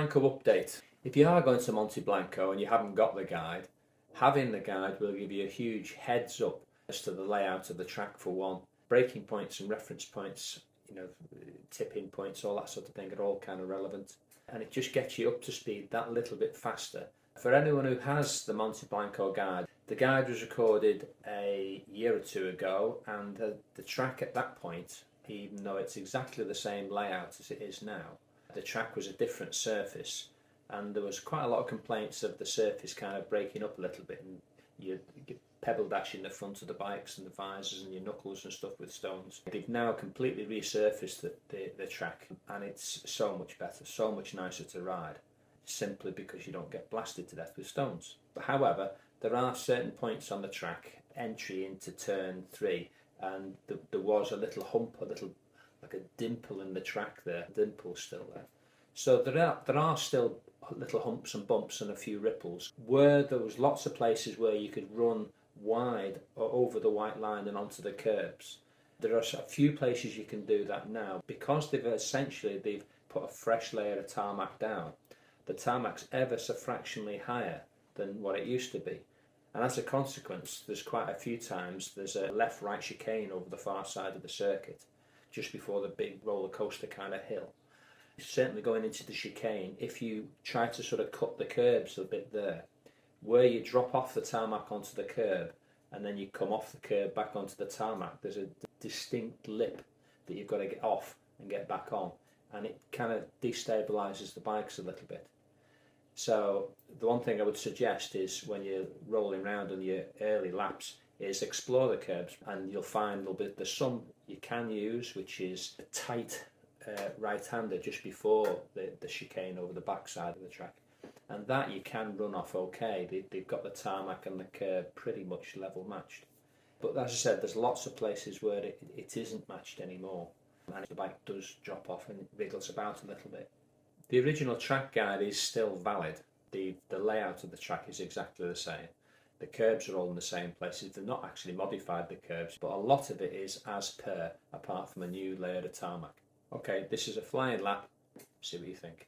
Blanco update. If you are going to Monte Blanco and you haven't got the guide, having the guide will give you a huge heads up as to the layout of the track for one. Braking points and reference points, tipping points, all that sort of thing are all kind of relevant. And it just gets you up to speed that little bit faster. For anyone who has the Monte Blanco guide, the guide was recorded a year or two ago, and the track at that point, even though it's exactly the same layout as it is now, the track was a different surface, and there was quite a lot of complaints of the surface kind of breaking up a little bit, and you get pebble dashing the front of the bikes and the visors and your knuckles and stuff with stones. They've now completely resurfaced the track, and it's so much better, so much nicer to ride, simply because you don't get blasted to death with stones. But however, there are certain points on the track, entry into turn 3, and there was a little hump, like a dimple in the track there. The dimple's still there. So there are still little humps and bumps and a few ripples. There was lots of places where you could run wide or over the white line and onto the curbs. There are a few places you can do that now, because they've put a fresh layer of tarmac down. The tarmac's ever so fractionally higher than what it used to be, and as a consequence there's quite a few times there's a left-right chicane over the far side of the circuit just before the big roller coaster kind of hill. Certainly going into the chicane, if you try to sort of cut the curbs a bit there, where you drop off the tarmac onto the curb and then you come off the curb back onto the tarmac, there's a distinct lip that you've got to get off and get back on, and it kind of destabilizes the bikes a little bit. So the one thing I would suggest is, when you're rolling around on your early laps, is explore the curbs, and you'll find there's some you can use, which is a tight right-hander just before the chicane over the back side of the track, and that you can run off okay. They've got the tarmac and the curb pretty much level matched. But as I said, there's lots of places where it isn't matched anymore, and the bike does drop off and it wriggles about a little bit. The original track guide is still valid. The layout of the track is exactly the same. The curbs are all in the same places. They've not actually modified the curbs, but a lot of it is as per, apart from a new layer of tarmac. Okay, this is a flying lap. See what you think.